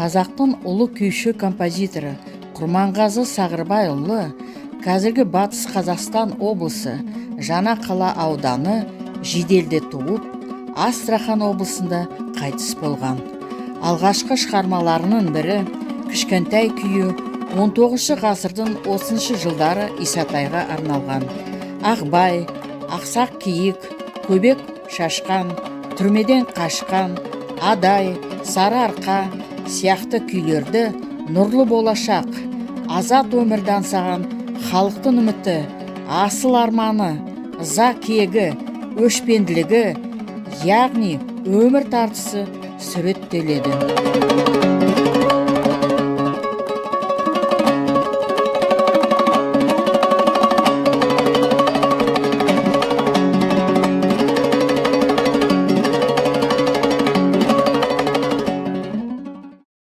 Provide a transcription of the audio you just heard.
Қазақтың ұлы күйші композиторы Құрманғазы Сағырбайұлы қазіргі Батыс Қазақстан облысы Жаңақала ауданы Жиделде туып, Астрахан облысында қайтыс болған. Алғашқы шығармаларының бірі кішкентай күйі 19 ғасырдың 30 жылдары Исатайға арналған. Ақбай, Ақсақ киік, Көбек шашқан, Түрмеден қашқан, Адай, Сары арқа сияқты күйлерді нұрлы болашақ, азат өмірді аңсаған халықтың үміті, асыл арманы, ыза кегі, өшпенділігі, яғни өмір тартысы суреттеледі.